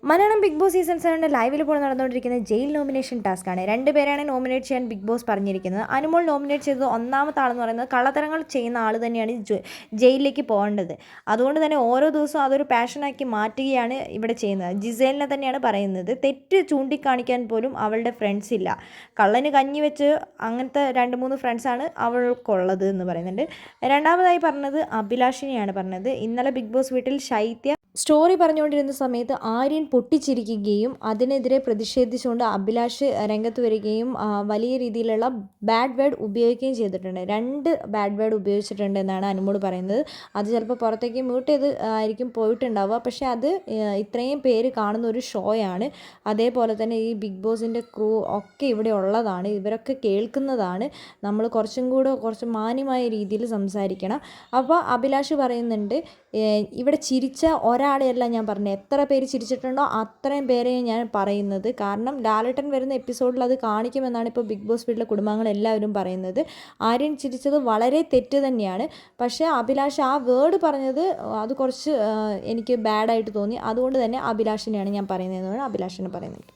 Malayalam big boss season 7 ലൈവിൽ ഇപ്പോൾ നടന്നുകൊണ്ടിരിക്കുന്ന ജയിൽ നോമിനേഷൻ ടാസ്ക്കാണ്. 2 പേരാണ് നോമിനേറ്റ് ചെയ്യാൻ ബിഗ് ബോസ് പറഞ്ഞിരിക്കുന്നത്. അനുമോൾ നോമിനേറ്റ് ചെയ്തത് ഒന്നാമത്തെ ആളെന്ന് പറയുന്നത് കള്ളത്തരങ്ങൾ ചെയ്യുന്ന ആൾ തന്നെയാണ് ജയിലിലേക്ക് പോകേണ്ടത്. അതുകൊണ്ട് തന്നെ ഓരോ ദിവസവും അതൊരു പാഷനാക്കി മാറ്റുകയാണ് ഇവിടെ ചെയ്യുന്നത്. ജിസേലിനെ തന്നെയാണ് പറയുന്നത്. തെറ്റ് ചൂണ്ടിക്കാണിക്കാൻ പോലും അവളുടെ ഫ്രണ്ട്സ് ഇല്ല. കള്ളന് കഞ്ഞി വെച്ച് അങ്ങനത്തെ 2-3 ഫ്രണ്ട്സാണ് അവൾക്കുള്ളത് എന്ന് പറയുന്നുണ്ട്. രണ്ടാമതായി പറഞ്ഞത് അഭിലാഷിനെയാണ് പറഞ്ഞത്. ഇന്നലെ ബിഗ് ബോസ് വീട്ടിൽ ശൈത്യ സ്റ്റോറി പറഞ്ഞുകൊണ്ടിരുന്ന സമയത്ത് ആര്യൻ പൊട്ടിച്ചിരിക്കുകയും അതിനെതിരെ പ്രതിഷേധിച്ചുകൊണ്ട് അഭിലാഷ് രംഗത്ത് വരികയും വലിയ രീതിയിലുള്ള ബാഡ് വേർഡ് ഉപയോഗിക്കുകയും ചെയ്തിട്ടുണ്ട്. 2 ബാഡ് വേർഡ് ഉപയോഗിച്ചിട്ടുണ്ട് എന്നാണ് അനുമോട് പറയുന്നത്. അത് ചിലപ്പോൾ പുറത്തേക്ക് മ്യൂട്ട് ചെയ്ത് ആയിരിക്കും പോയിട്ടുണ്ടാവുക. പക്ഷേ അത് ഇത്രയും പേര് കാണുന്ന ഒരു ഷോയാണ്. അതേപോലെ തന്നെ ഈ ബിഗ് ബോസിൻ്റെ ക്രൂ ഒക്കെ ഇവിടെ ഉള്ളതാണ്. ഇവരൊക്കെ കേൾക്കുന്നതാണ്. നമ്മൾ കുറച്ച് മാന്യമായ രീതിയിൽ സംസാരിക്കണം. അപ്പോൾ അഭിലാഷ് പറയുന്നുണ്ട്, ഇവിടെ ചിരിച്ച ഒരാളെയല്ല ഞാൻ പറഞ്ഞത്, എത്ര പേര് ചിരിച്ചിട്ടുണ്ടോ അത്രയും പേരെയും ഞാൻ പറയുന്നത്. കാരണം ലാലേട്ടൻ വരുന്ന എപ്പിസോഡിൽ അത് കാണിക്കുമെന്നാണ് ഇപ്പോൾ ബിഗ് ബോസ് വീട്ടിലെ കുടുംബാംഗങ്ങളെല്ലാവരും പറയുന്നത്. ആര്യൻ ചിരിച്ചത് വളരെ തെറ്റ് തന്നെയാണ്. പക്ഷേ അഭിലാഷ് ആ വേർഡ് പറഞ്ഞത് അത് കുറച്ച് എനിക്ക് ബാഡായിട്ട് തോന്നി. അതുകൊണ്ട് തന്നെ അഭിലാഷിനെയാണ് ഞാൻ പറയുന്നതെന്നാണ് അഭിലാഷിനെ പറയുന്നത്.